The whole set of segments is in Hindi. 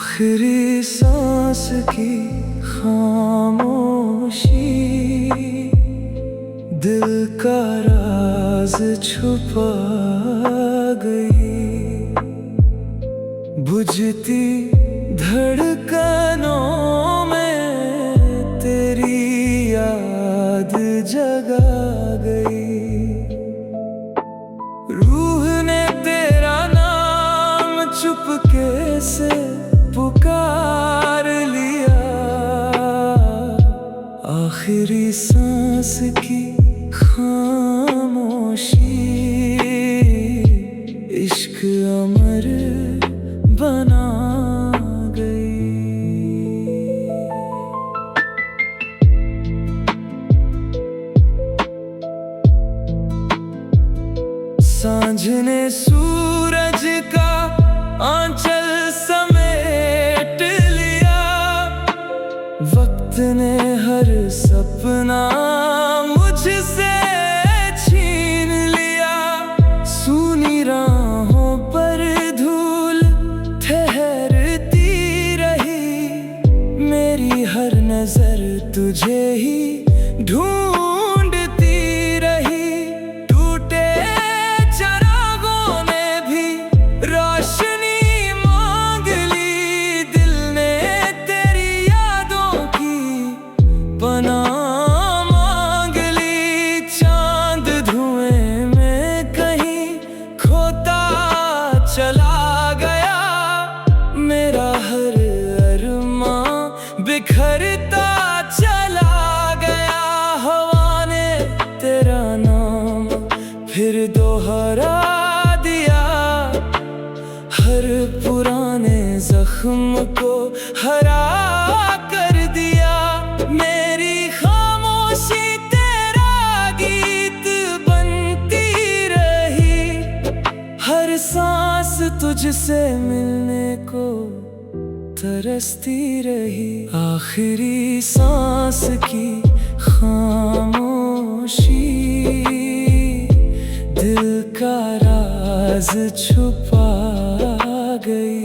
आखिरी सांस की खामोशी दिल का राज छुपा गई। बुझती धड़कनों में तेरी याद जगा गई। रूह ने तेरा नाम चुपके से पुकार लिया। आखिरी सांस की खामोशी इश्क अमर बना गई। सांझ ने सूरज का आंचल समेट लिया। वक्त ने हर सपना मुझसे छीन लिया। सूनी राहों पर धूल ठहरती रही। मेरी हर नजर तुझे ही ढूंढती रही। टूटे चरागों ने भी रोशनी मांग ली। दिल ने तेरी यादों की पनाह मांग ली। चांद धुएं में कहीं खोता चला गया। मेरा हर अरमां बिखरता चला गया। हवा ने तेरा नाम फिर दोहरा दिया। हर पुराने जख्म को हरा कर दिया। मेरी खामोशी तेरा गीत बनती रही। हर सांस तुझसे मिलने को तरसती रही। आखिरी सांस की खामोशी दिल का राज छुपा गई।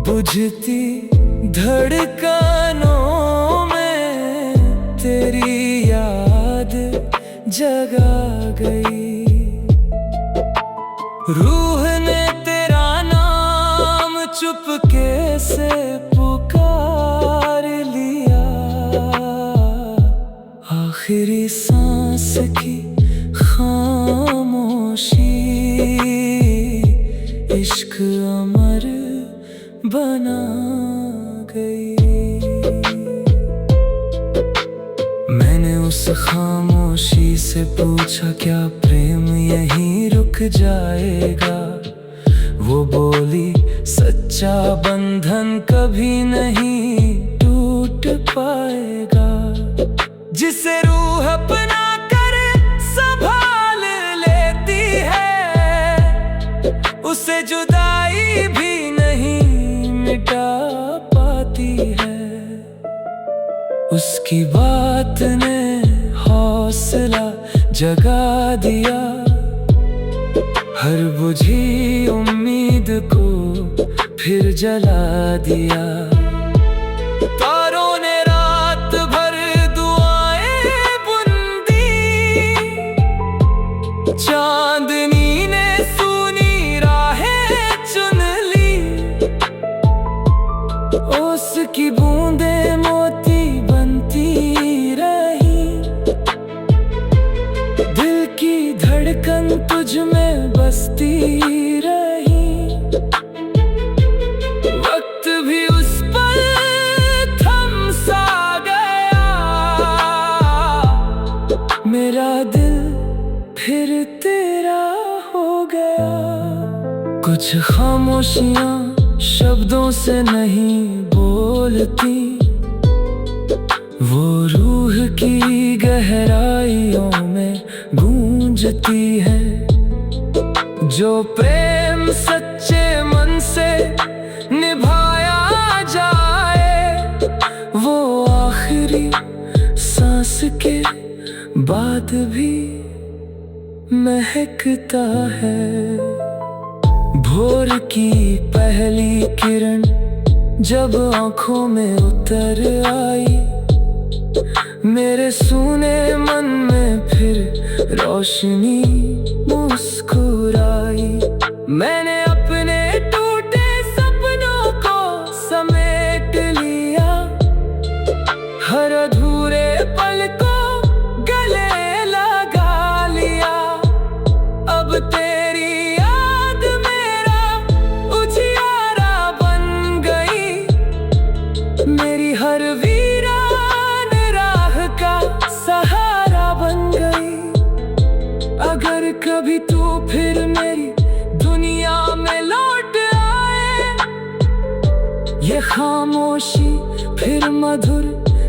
बुझती धड़कनों में तेरी याद जगा गई। रूह ने तेरा नाम चुपके से पुकार लिया। आखिरी सांस की खामोशी इश्क अमर बना गई। मैंने उस खामोशी से पूछा, क्या प्रेम यहीं रुक जाएगा? वो बोली, सच्चा बंधन कभी नहीं टूट पाएगा। जिसे रूह अपना कर संभाल लेती है, उसे जुदाई भी नहीं मिटा पाती है। उसकी बात ने हौसला जगा दिया। हर बुझी उम्मीद को फिर जला दिया। तारों ने रात भर दुआएं बुन दी। चांदनी ने सूनी राहें चुन ली। ओस की बूंदें मोती बनती रही। दिल की धड़कन तुझ में बसती रही। वक्त भी उस पर थम सा गया। मेरा दिल फिर तेरा हो गया। कुछ खामोशियां शब्दों से नहीं बोलती। वो रूह की गहराइयों में गूंजती है। जो प्रेम सच्चे मन से निभाया जाए, वो आखिरी सांस के बाद भी महकता है। भोर की पहली किरण जब आंखों में उतर आई, मेरे सूने मन में फिर रोशनी मुस्कुराई। मैंने अपने टूटे सपनों को समेट लिया, हर अधूरे पल को गले लगा लिया। अब तेरी याद मेरा उजियारा बन गई, मेरी हर वीरान राह का सहारा बन गई। अगर कभी तू फिर मेरी दुनिया में लौट आए, ये खामोशी फिर मधुर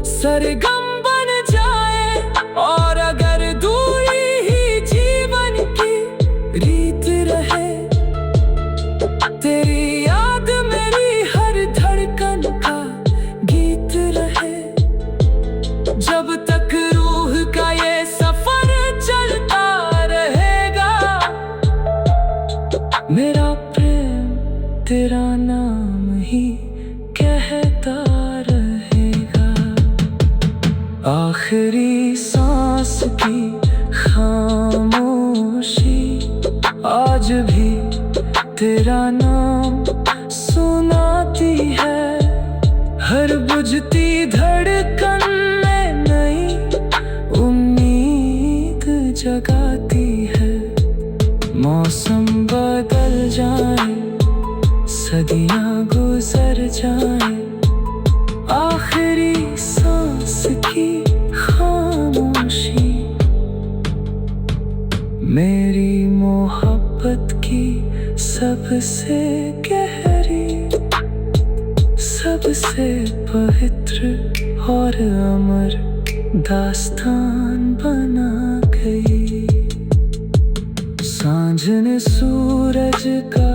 सरगम बन जाए। और अगर दूरी ही जीवन की रीत रहे, तेरी याद मेरी हर धड़कन का गीत रहे। जब तक रूह का ये सफर चलता रहेगा, मेरा प्रेम तेरा नाम ही कहता रहेगा। आखिरी सांस की खामोशी आज भी तेरा नाम सुनाती है। हर बुझती धड़कन में नई उम्मीद जगाती है। मौसम बदल जाए, सदियां गुजर जाए, आखिरी सांस की खामोशी मेरी मोहब्बत की सबसे गहरी, सबसे पवित्र और अमर दास्तान बना गई। सांझ ने सूरज का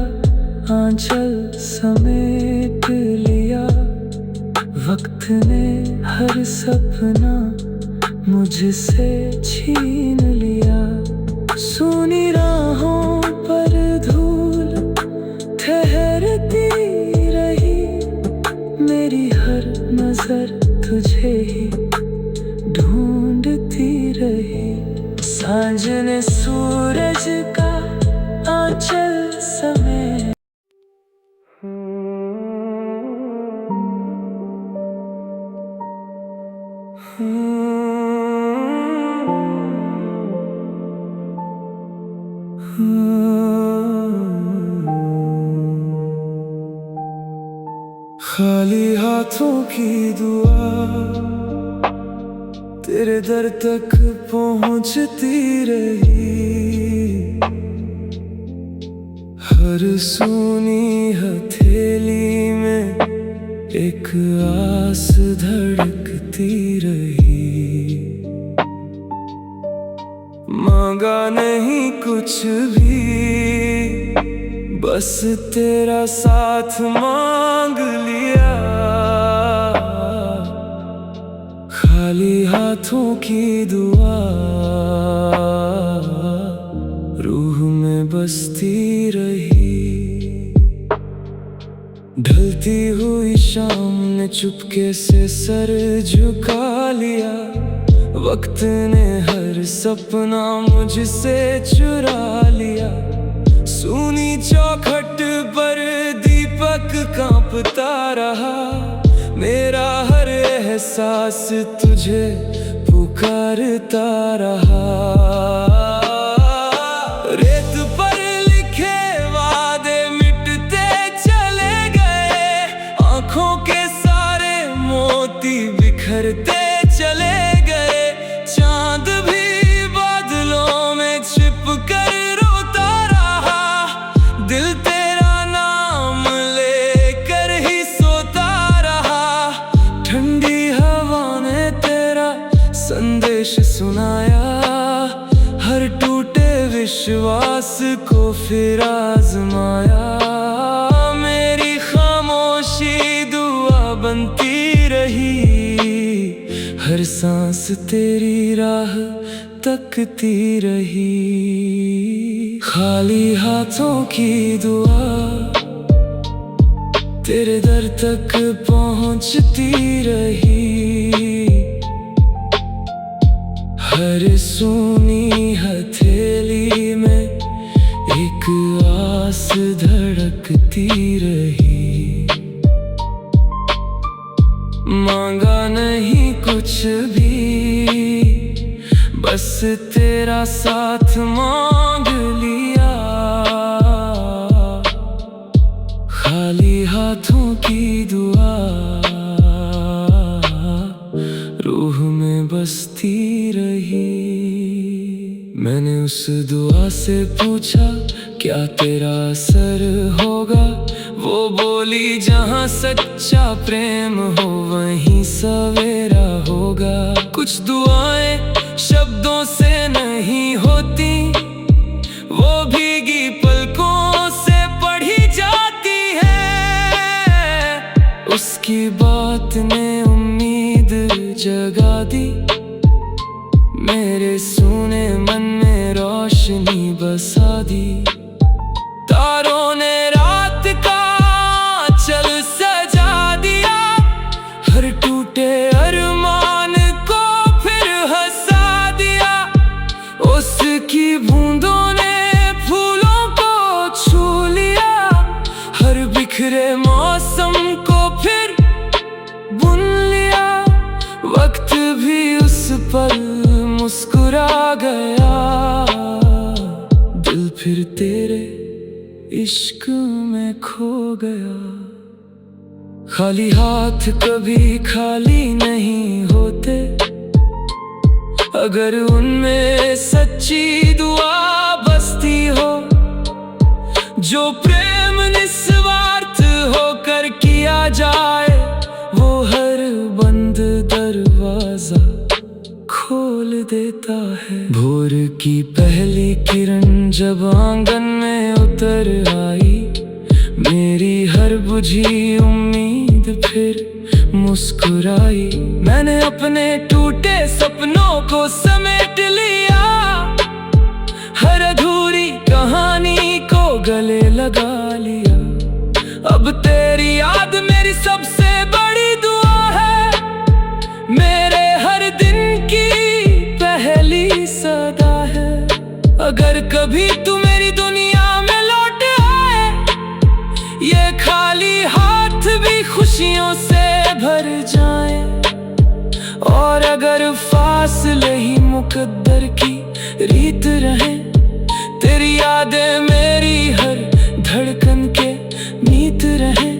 आंचल समेट लिया, वक्त ने हर सपना मुझसे छीन लिया। सुनी राहों पर धूल ठहरती रही, मेरी हर नजर तुझे ही ढूंढती रही। सांझ ने सूरज का आंचल समेट खाली हाथों की दुआ तेरे दर तक पहुंचती रही। हर सूनी हथेली में एक आस धड़कती रही। मांगा नहीं कुछ भी, बस तेरा साथ मांग लिया। खाली हाथों की दुआ रूह में बसती रही। ढलती हुई शाम ने चुपके से सर झुका लिया, वक्त ने हर सपना मुझसे चुरा लिया। सूनी चौखट पर दीपक कांपता रहा, मेरा हर एहसास तुझे पुकारता रहा। रेत पर लिखे वादे मिटते चले गए, आंखों के सारे मोती बिखरते चले गए। चांद भी बादलों में छिप कर रोता रहा, दिल तेरा नाम लेकर ही सोता रहा। ठंडी हवा ने तेरा संदेश सुनाया, हर टूटे विश्वास को फिर आजमाया। मेरी खामोशी दुआ बनती रही, हर सांस तेरी राह तकती रही। खाली हाथों की दुआ तेरे दर तक पहुंचती रही। हर सूनी हथेली में एक आस धड़कती रही। मांगा नहीं कुछ भी, बस तेरा साथ मांग लिया। खाली हाथों की दुआ रूह में बसती रही। मैंने उस दुआ से पूछा क्या तेरा असर होगा। वो बोली जहाँ सच्चा प्रेम हो वहीं सवेरा होगा। कुछ दुआएं शब्दों से नहीं होती, वो भीगी पलकों से पढ़ी जाती है। उसकी बात ने उम्मीद जगा दी, मेरे सूने मन में रोशनी बसा दी। तारों ने रात का आंचल सजा दिया, हर टूटे अरमान को फिर हंसा दिया। उसकी बूंदों ने फूलों को छू लिया, हर बिखरे मौसम को फिर बुन लिया। वक्त भी उस पल मुस्कुरा गया, दिल फिर तेरे इश्क में खो गया। खाली हाथ कभी खाली नहीं होते, अगर उनमें सच्ची दुआ बसती हो। जो प्रेम निस्वार्थ होकर किया जाए, वो हर बंद दरवाजा खोल देता है। भोर की पहली किरण जब आंगन में उतर आई, मेरी हर बुझी उम्मीद फिर मुस्कुराई। मैंने अपने टूटे सपनों को समेट लिया, हर अधूरी कहानी को गले लगा लिया। अब तेरी याद मेरी सबसे बड़ी दुआ है, मेरे हर दिन की पहली सदा है। अगर कभी तू मेरी दुनिया में लौट आए, ये खाली हाथ भी खुशियों से भर जाए। और अगर फासले ही मुकद्दर की रीत रहे, तेरी यादें मेरी हर धड़कन के नीत रहे।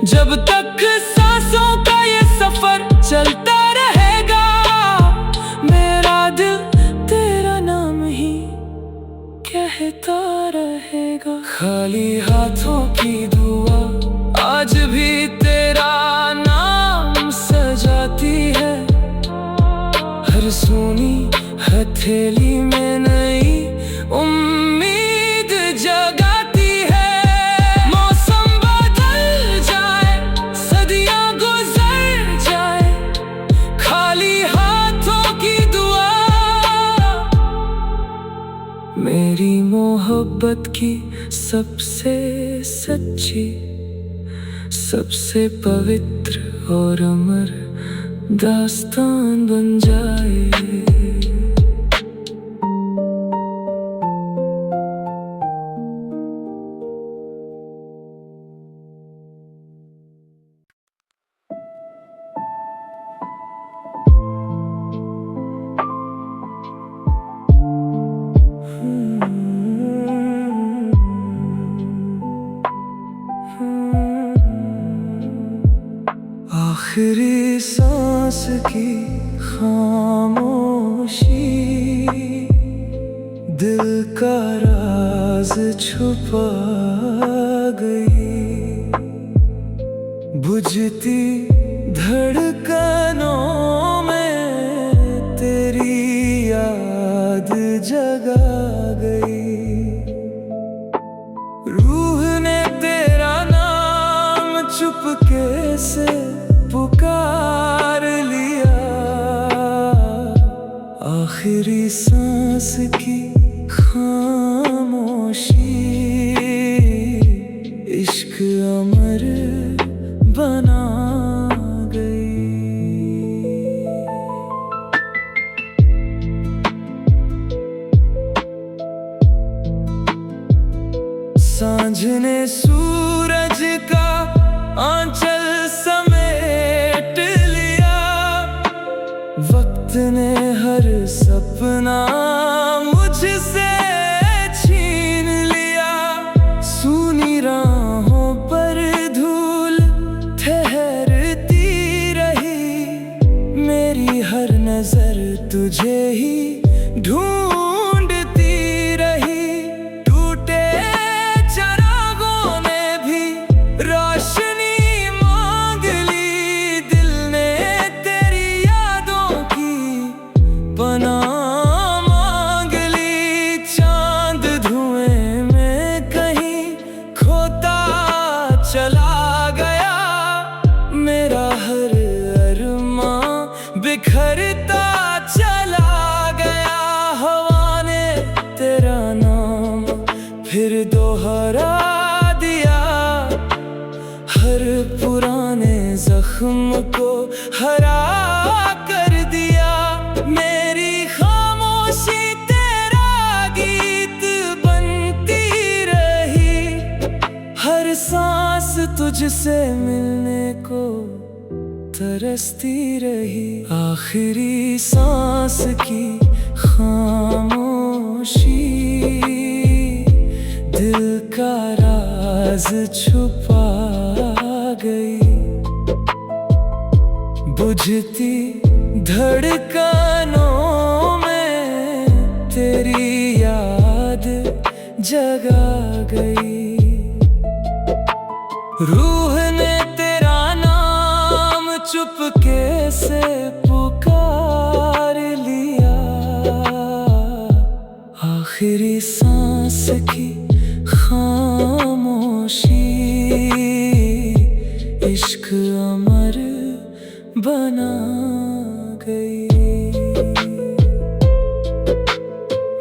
जब तक सांसों का ये सफर चलता रहेगा, मेरा दिल तेरा नाम ही कहता रहेगा। खाली हाथों की दुआ आज भी तेरा नाम सजाती है, हर सूनी हथेली में नई उम्मीद जगाती है। मौसम बदल जाए, सदियां गुजर जाए, खाली हाथों की दुआ मेरी मोहब्बत की सबसे सच्ची, सबसे पवित्र और अमर दास्तान बन जाए। आखिरी सांस की खामोशी दिल का राज छुपा गई। बुझती धड़कनों में तेरी याद जगा गई। रूह ने तेरा नाम चुपके से पुकार लिया। आखिरी सांस की खामोशी इश्क अमर बना गई। सांझ ने सूरज का आंचल समेट लिया, वक्त ने हर सपना मुझसे छीन लिया। सूनी राहों पर धूल ठहरती रही, मेरी हर नजर तुझे ही ढूंढती रही। टूटे चरागों ने भी रोशनी मांग ली, दिल ने तेरी यादों की पनाह मांग ली। चांद धुएं में कहीं खोता चला गया, मेरा हर अरमां बिखरता चला गया। हवा ने तेरा नाम फिर दोहरा दिया, हर पुराने जख्म को हरा कर दिया। मेरी खामोशी तेरा गीत बनती रही, हर सांस तुझसे मिलने को तरसती रही। आखिरी सांस की खामोशी दिल का राज छुपा गई। बुझती धड़कनों में तेरी याद जगा गई। रूह ने तेरा नाम चुपके से पुकार लिया, आखिरी सांस की खामोशी इश्क अमर बना गई।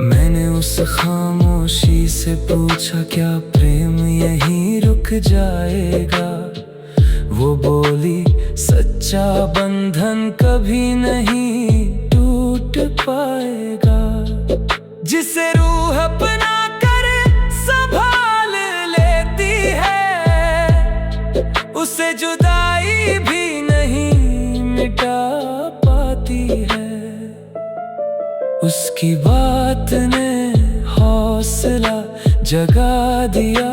मैंने उस खामोशी से पूछा, क्या प्रेम यहीं रुक जाएगा? वो बोली, सच्चा बंधन कभी नहीं टूट पाएगा। जिसे रूह अपना कर संभाल लेती है, उसे जुदाई भी नहीं मिटा पाती है। उसकी बात ने हौसला जगा दिया,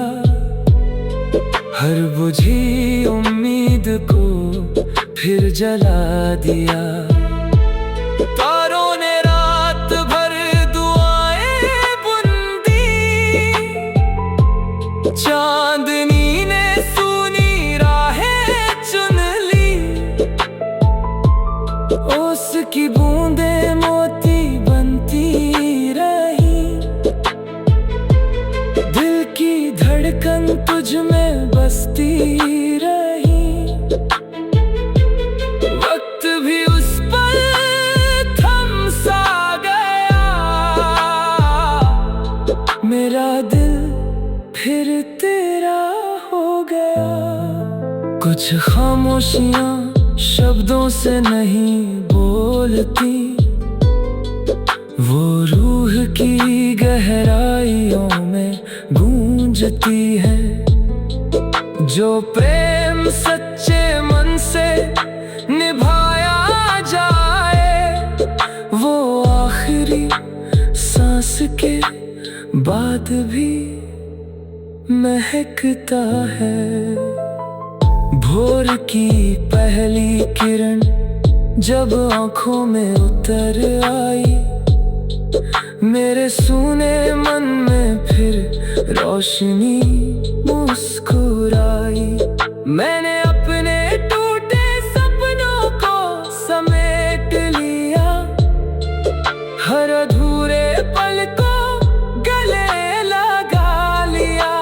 हर बुझी उम्मीद को फिर जला दिया। तारों ने रात भर दुआएं बुनी, चांदनी ने सूनी राहें चुन ली। ओस की बूंदें मोती बनती रही, दिल की धड़कन तुझ में बसती रही। वक्त भी उस पल थम सा गया, मेरा दिल फिर तेरा हो गया। कुछ खामोशियां शब्दों से नहीं बोलती, वो रूह की गहराइयों में गूंजती है। जो प्रेम सच्चे मन से निभाया जाए, वो आखिरी सांस के बाद भी महकता है। भोर की पहली किरण जब आंखों में उतर आई, मेरे सूने मन में फिर रोशनी मुस्कुराई। मैंने अपने टूटे सपनों को समेट लिया, हर अधूरे पल को गले लगा लिया।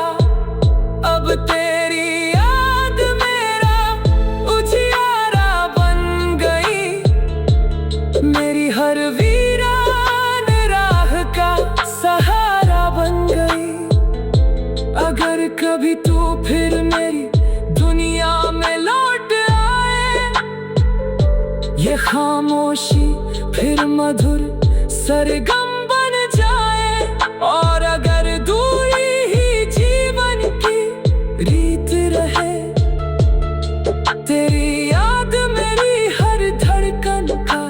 अब तेरी याद मेरा उजियारा बन गई, मेरी हर वीरान राह का सहारा बन गई। अगर कभी तू फिर खामोशी फिर मधुर सरगम बन जाए। और अगर दूरी ही जीवन की रीत रहे, तेरी याद मेरी हर धड़कन का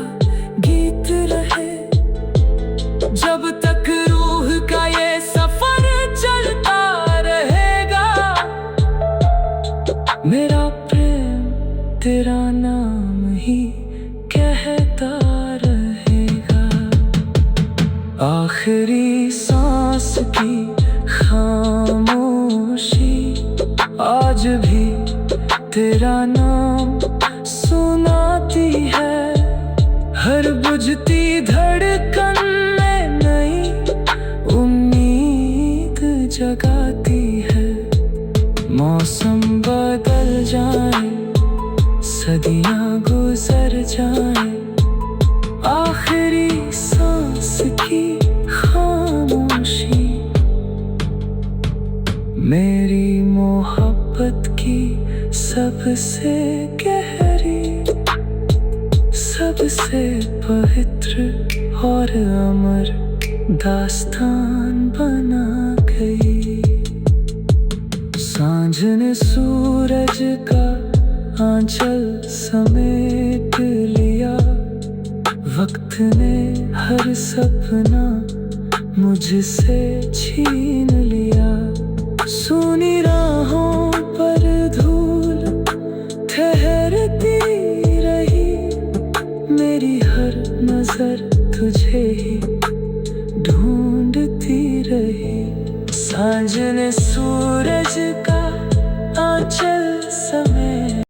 गीत रहे। जब तक रूह का ये सफर चलता रहेगा, मेरा प्रेम तेरा नाम ही कहता रहेगा। आखिरी सांस की खामोशी आज भी तेरा नाम सुनाती है। हर बुझती धड़कन में नई उम्मीद जगाती है। मौसम बदल जाए, सदियां गुजर जाए, आखिरी सांस की खामोशी मेरी मोहब्बत की सबसे गहरी, सबसे पवित्र और अमर दास्तान बना गई। सांझ ने सूरज का आंचल समेट लिया, वक्त ने हर सपना मुझसे छीन लिया। सुनी राहों पर धूल ठहरती रही, मेरी हर नजर तुझे ही ढूंढती रही। सांझ ने सूरज का आंचल समेट